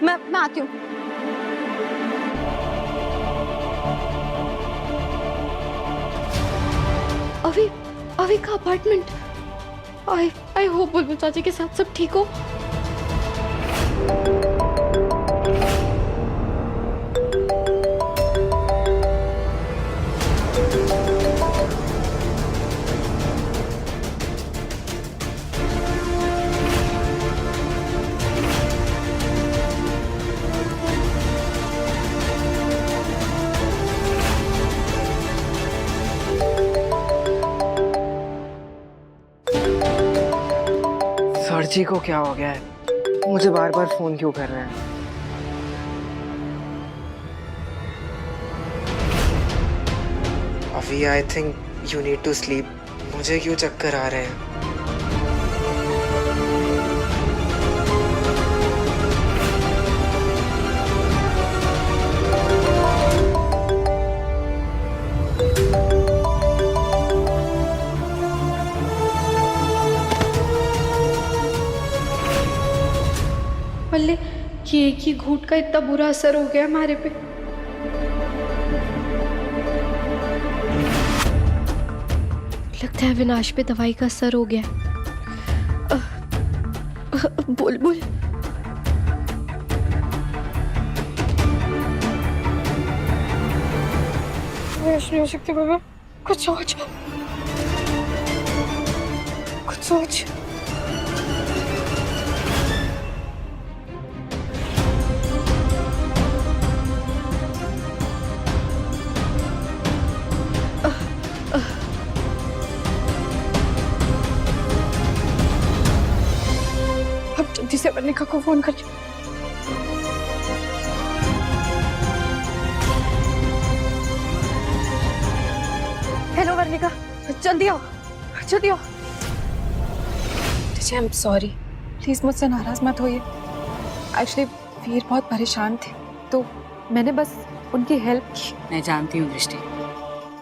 मैं आती हूँ। अभी अभी का अपार्टमेंट। आई होप बुलबुल चाची के साथ सब ठीक हो। सर जी को क्या हो गया है? मुझे बार बार फोन क्यों कर रहे हैं? अभी I think you need to sleep. मुझे क्यों चक्कर आ रहे हैं? बल्ले, ये एक ही घूंट का इतना बुरा असर हो गया हमारे पे। लगता है विनाश पे दवाई का असर हो गया। बुलबुल, नहीं हो सकती बाबा। कुछ सोच, कुछ सोच। अब जल्दी से वर्णिका को फोन कर। हेलो वर्णिका, जल्दी आओ, जल्दी आओ। आई एम सॉरी, प्लीज मुझसे नाराज मत होइए। एक्चुअली वीर बहुत परेशान थे तो मैंने बस उनकी हेल्प की। मैं जानती हूँ दृष्टि,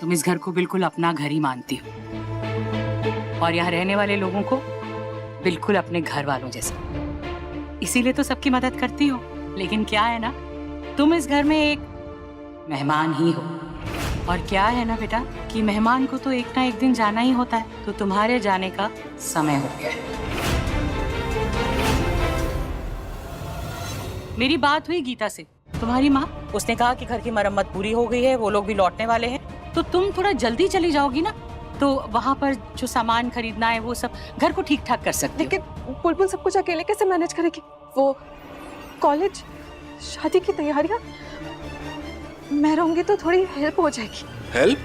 तुम इस घर को बिल्कुल अपना घर ही मानती हो और यहाँ रहने वाले लोगों को बिल्कुल अपने घर वालों जैसा, इसीलिए तो सबकी मदद करती हो। लेकिन क्या है ना, तुम इस घर में एक मेहमान ही हो। और क्या है ना बेटा कि मेहमान को तो एक ना एक दिन जाना ही होता है, तो तुम्हारे जाने का समय हो गया है। मेरी बात हुई गीता से, तुम्हारी माँ, उसने कहा कि घर की मरम्मत पूरी हो गई है, वो लोग भी लौटने वाले हैं, तो तुम थोड़ा जल्दी चली जाओगी ना, तो वहाँ पर जो सामान खरीदना है वो सब घर को ठीक ठाक कर सकते हो। लेकिन बुलबुल सब कुछ अकेले कैसे मैनेज करेगी? वो कॉलेज, शादी की तैयारियां, मैं रहूंगी तो थोड़ी हेल्प हो जाएगी। हेल्प?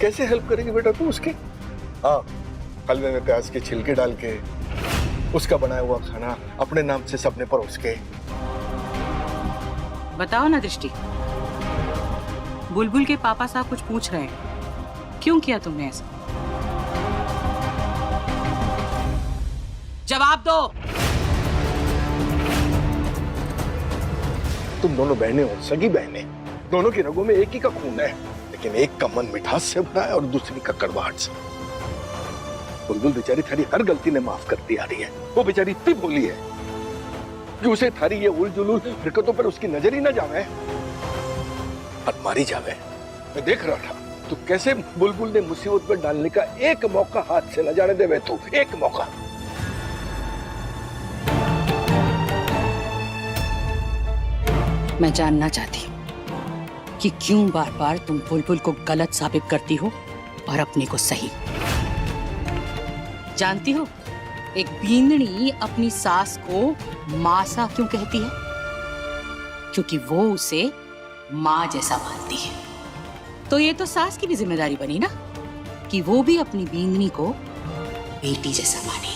कैसे हेल्प करेगी बेटा तू उसकी? हाँ, हलवे में प्याज के छिलके डाल के उसका बनाया हुआ खाना अपने नाम से सबने परोस के। बताओ ना दृष्टि, बुलबुल के पापा साहब कुछ पूछ रहे हैं, क्यों किया तुमने ऐसा? जवाब दो। तुम दोनों बहनें हो, सगी बहनें, दोनों की रगों में एक ही का खून है, लेकिन एक का मन मिठास से भरा है और दूसरी का कड़वाहट से। बुलबुल बेचारी थारी हर गलती ने माफ करती आ रही है। वो बेचारी इतनी भोली है कि उसे थारी ये उल जुलूल हरकतों पर उसकी नजर ही ना जावे और मारी जावे। मैं देख रहा था तो कैसे बुलबुल ने मुसीबत में डालने का एक मौका हाथ से न जाने देवे तू, एक मौका। मैं जानना चाहती हूँ कि क्यों बार बार तुम बुलबुल को गलत साबित करती हो और अपने को सही। जानती हो, एक बींदनी अपनी सास को मासा क्यों कहती है? क्योंकि वो उसे माँ जैसा मानती है। तो ये तो सास की भी जिम्मेदारी बनी ना कि वो भी अपनी बींदनी को बेटी जैसा माने।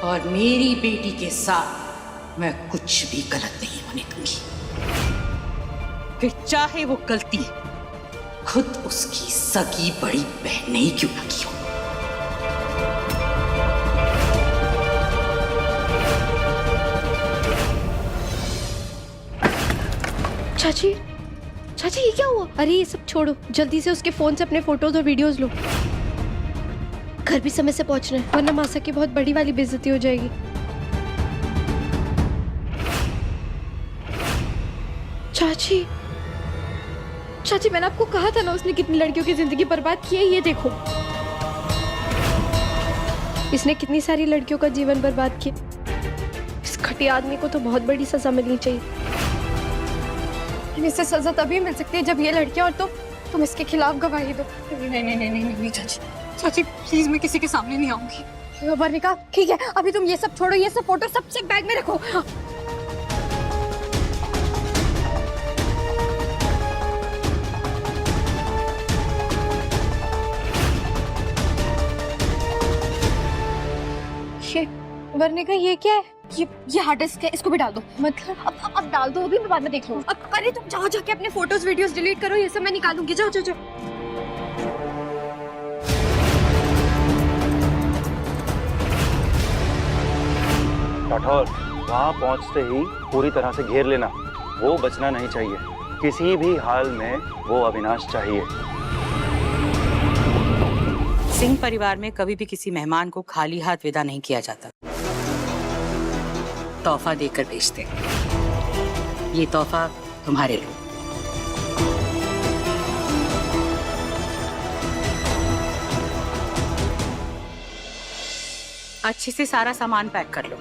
और मेरी बेटी के साथ मैं कुछ भी गलत नहीं होने दूंगी, फिर चाहे वो गलती खुद उसकी सगी बड़ी बहन ने ही क्यों ना की हो। चाची, चाची ये क्या हुआ? अरे ये सब छोड़ो, जल्दी से उसके फोन से अपने फोटोज और वीडियोस लो। घर भी समय से पहुंचना है, वरना मासा की बहुत बड़ी वाली बेइज्जती हो जाएगी। चाची, चाची मैंने आपको कहा था ना उसने कितनी लड़कियों की जिंदगी बर्बाद की है। ये देखो, इसने कितनी सारी लड़कियों का जीवन बर्बाद किया। इस घटिया आदमी को तो बहुत बड़ी सजा मिलनी चाहिए। इसे सजा तभी मिल सकती है जब ये लड़कियां और तुम इसके खिलाफ गवाही दो। नहीं चाची, चाची प्लीज मैं किसी के सामने नहीं आऊंगी। वर्णिका ठीक है, अभी तुम ये सब छोड़ो, ये सब फोटो सबसे बैग में रखो। वर्णिका ये क्या है? ये हार्ड डिस्क है, इसको भी डाल दो। मतलब अब डाल दो, अभी मैं बाद में देख लूंगी। अब अरे तुम जाओ, जाके अपने फोटोज वीडियोस डिलीट करो, ये सब मैं निकालूंगी। जाओ जाओ जाओ। राठौर, वहाँ पहुँचते ही पूरी तरह से घेर लेना। वो बचना नहीं चाहिए, किसी भी हाल में वो अविनाश चाहिए। सिंह परिवार में कभी भी किसी मेहमान को खाली हाथ विदा नहीं किया जाता, तोहफा देकर भेजते। ये तोहफा तुम्हारे लिए। अच्छे से सारा सामान पैक कर लो।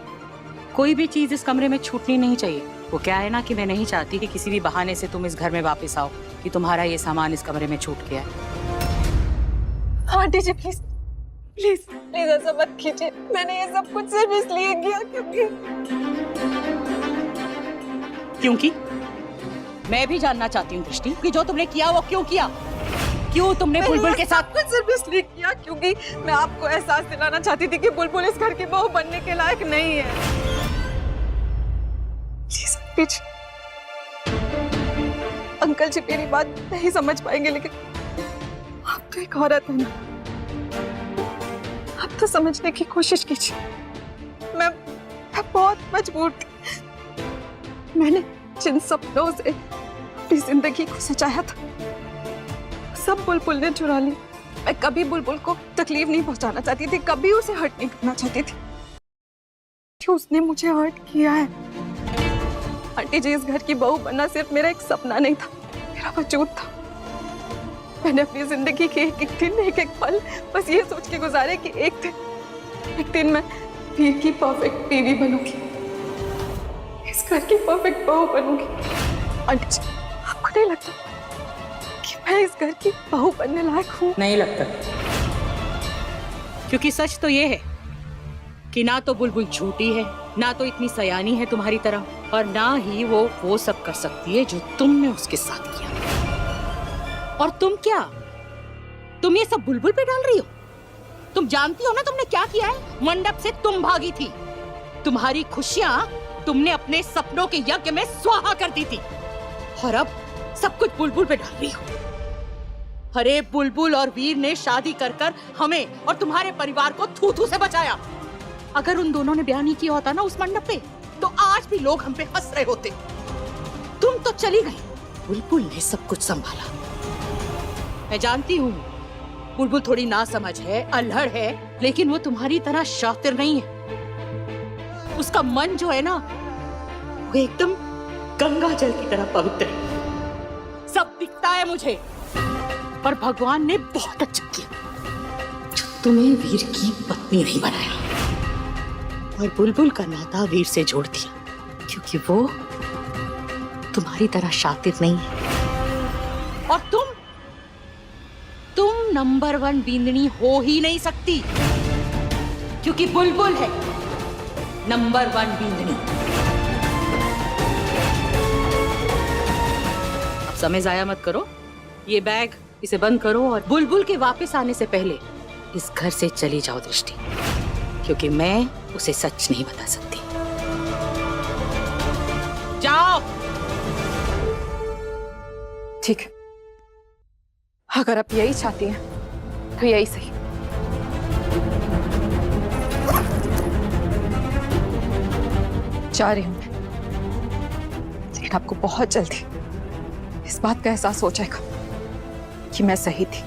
कोई भी चीज इस कमरे में छूटनी नहीं चाहिए। वो क्या है ना कि मैं नहीं चाहती कि किसी भी बहाने से तुम इस घर में वापस आओ कि तुम्हारा ये सामान इस कमरे में छूट गया है। Aunty ji please please please ऐसा मत कीजिए। मैंने ये सब कुछ सिर्फ इसलिए किया क्योंकि मैं भी जानना चाहती हूँ दृष्टि कि जो तुमने किया वो क्यों किया। क्यों तुमने बुलबुल के साथ कुछ सिर्फ इसलिए किया क्योंकि मैं आपको एहसास दिलाना चाहती थी कि बुलबुल इस घर की बहू बनने के लायक नहीं है। प्लीज अंकल जी मेरी बात नहीं समझ पाएंगे, लेकिन आप तो एक औरत है ना, आप तो समझने की कोशिश कीजिए। मैं बहुत मजबूर थी। मैंने जिन सपनों से अपनी जिंदगी को सजाया था सब बुलबुल ने चुरा ली। मैं कभी बुलबुल को तकलीफ नहीं पहुंचाना चाहती थी, कभी उसे हर्ट नहीं करना चाहती थी। उसने मुझे हर्ट किया है। आंटी जी, इस घर की बहू बनना सिर्फ मेरा एक सपना नहीं था, मेरा वजूद था। मैंने अपनी जिंदगी के एक एक दिन, एक एक पल बस ये सोच के गुजारे कि एक दिन मैं वीर की परफेक्ट बीवी बनूंगी, इस घर की परफेक्ट बहू बनूंगी। आंटी जी, आपको नहीं लगता कि मैं इस घर की बहू बनने लायक हूँ? नहीं लगता, क्योंकि सच तो ये है कि ना तो बुलबुल झूठी है, ना तो इतनी सयानी है तुम्हारी तरह, और ना ही वो सब कर सकती है जो तुमने उसके साथ किया। और तुम क्या, तुम ये सब बुलबुल पे डाल रही हो? तुम जानती हो ना तुमने क्या किया है? मंडप से तुम भागी थी, तुम्हारी खुशियां तुमने अपने सपनों के यज्ञ में स्वाहा कर दी थी, और अब सब कुछ बुलबुल पे डाल रही हो। अरे बुलबुल और वीर ने शादी कर कर हमें और तुम्हारे परिवार को थू थू से बचाया। अगर उन दोनों ने ब्याह नहीं किया होता ना उस मंडप पे, तो आज भी लोग हम पे हंस रहे होते। तुम तो चली गई, बुलबुल ने सब कुछ संभाला। मैं जानती हूँ बुलबुल थोड़ी नासमझ है, अल्हड़ है, लेकिन वो तुम्हारी तरह शातिर नहीं है। उसका मन जो है ना, वो एकदम गंगा जल की तरह पवित्र है। सब दिखता है मुझे, पर भगवान ने बहुत अच्छा किया जो तुम्हें वीर की पत्नी नहीं बनाया और बुलबुल का नाता वीर से जोड़ दिया, क्योंकि वो तुम्हारी तरह शातिर नहीं है। और तुम नंबर 1 बींदनी हो ही नहीं सकती, क्योंकि बुलबुल है नंबर 1 बींदनी। अब समय जाया मत करो, ये बैग इसे बंद करो और बुलबुल के वापस आने से पहले इस घर से चली जाओ दृष्टि, क्योंकि मैं उसे सच नहीं बता सकती। जाओ। ठीक है, अगर आप यही चाहती हैं तो यही सही। जा रही हूं, लेकिन आपको बहुत जल्दी इस बात का एहसास हो जाएगा कि मैं सही थी।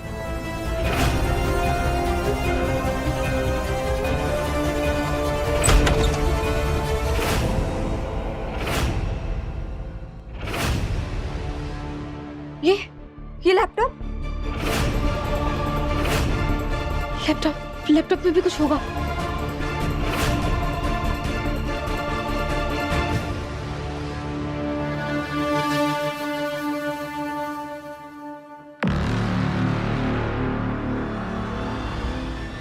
कुछ होगा।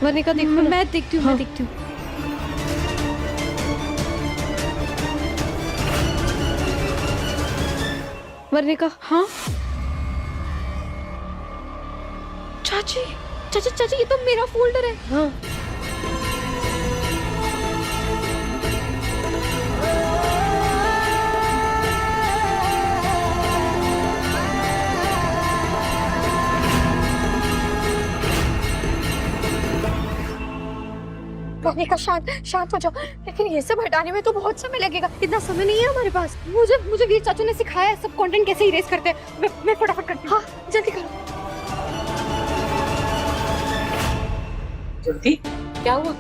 वर्णिका देखो, मैं देखती हूँ, मैं देखती हूँ। वर्णिका, हाँ चाची, चाची चाची, ये तो मेरा फोल्डर है। हाँ वर्णिका, शांत शांत हो जाओ। लेकिन ये सब हटाने में तो बहुत समय लगेगा, इतना समय नहीं है हमारे पास। मुझे वीर चाचू ने सिखाया है सब कंटेंट कैसे इरेज करते हैं। मैं फटाफट करती हूँ। हाँ जल्दी करो। जल्दी क्या हुआ?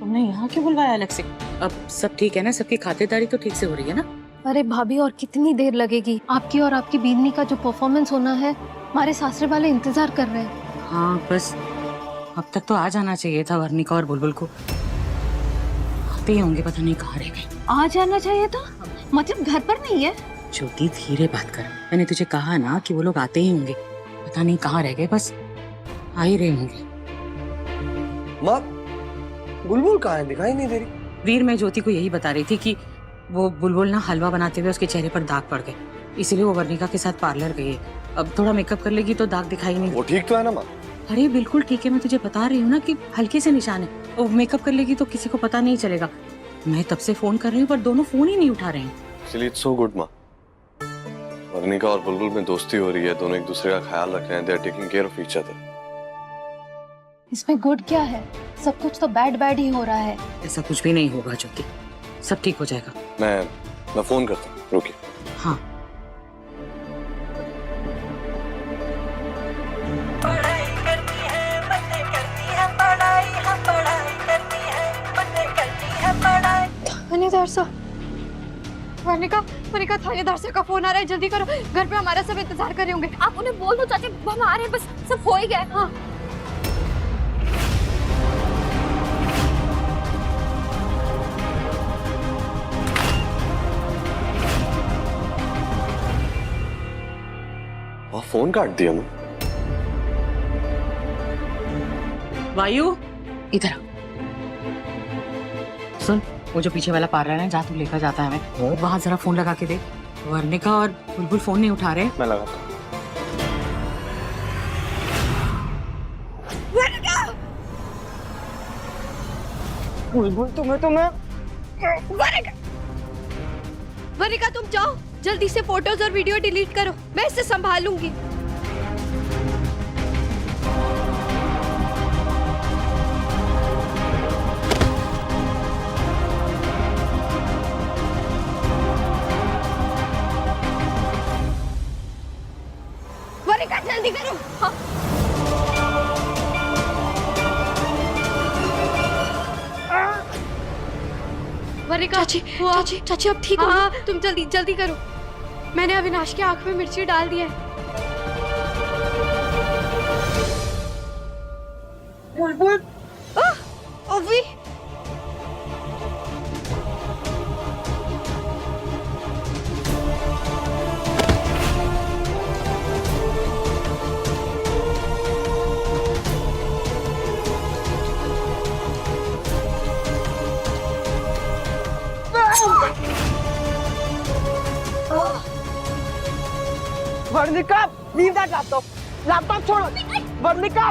तुमने यहाँ क्यों बुलवाया अलग से? अब सब ठीक है ना? सबकी खातिरदारी तो ठीक से हो रही है ना? अरे भाभी, और कितनी देर लगेगी? आपकी और आपकी बीनी का जो परफॉर्मेंस होना है, हमारे सासरे वाले इंतजार कर रहे हैं। हाँ बस अब तक तो आ जाना चाहिए था वर्णिका और बुलबुल को। आते ही होंगे, पता नहीं कहाँ रह गए। आ जाना चाहिए था मतलब घर पर नहीं है? ज्योति धीरे बात कर, मैंने तुझे कहा ना कि वो लोग आते ही होंगे, पता नहीं कहाँ रह गए, बस आ ही रहे होंगे। माँ, बुलबुल कहाँ है? दिखाई नहीं दे रही। वीर, मैं ज्योति को यही बता रही थी कि वो बुलबुल ना हलवा बनाते हुए उसके चेहरे पर दाग पड़ गए, इसीलिए वो वर्णिका के साथ पार्लर गई है। अब थोड़ा मेकअप कर लेगी तो दाग दिखाई नहीं। वो ठीक तो है ना माँ? अरे बिल्कुल ठीक है, मैं तुझे बता रही हूँ ना कि हल्के से निशान है। वो मेकअप कर लेगी तो किसी को पता नहीं चलेगा। मैं तब से फोन कर रही हूँ पर दोनों फोन ही नहीं उठा रहे हैं। इसलिए इट्स सो गुड माँ, वर्णिका और बुलबुल में दोस्ती हो रही है, दोनों एक दूसरे का ख्याल रख रहे हैं, they are taking care of each other. इसमें गुड क्या है? सब कुछ तो बैड बैड ही हो रहा है। ऐसा कुछ भी नहीं होगा ज्योति, सब ठीक हो जाएगा। मैं फोन करता हूँ, रुकिए। हाँ थानेदार साहब, वर्णिका थानेदार साहब का फोन आ रहा है, जल्दी करो। घर पे हमारा सब इंतजार कर रहे होंगे। आप उन्हें बोल दो चाची, हम आ रहे हैं, बस सब हो ही गया। हाँ फोन काट दिया मैं। वायु, इधर आ। सुन, वो जो पीछे वाला पार्लर है, जा तू लेकर जाता है हमें, वहाँ जरा फोन लगा के दे। वर्णिका और बुलबुल फोन नहीं उठा रहे। मैं लगाता हूँ। बुलबुल, तुम्हें तो मैं वर्णिका, तुम जाओ, जल्दी से फोटोज और वीडियो डिलीट करो, मैं इसे संभाल लूंगी। वर्णिका जल्दी करो। हाँ। वर्णिका, चाची अब ठीक हो? हाँ, तुम जल्दी करो। मैंने अविनाश की आंख में मिर्ची डाल दी है। बुलबुल, अभी Varnika, leave that laptop. Laptop छोड़ो। वर्णिका,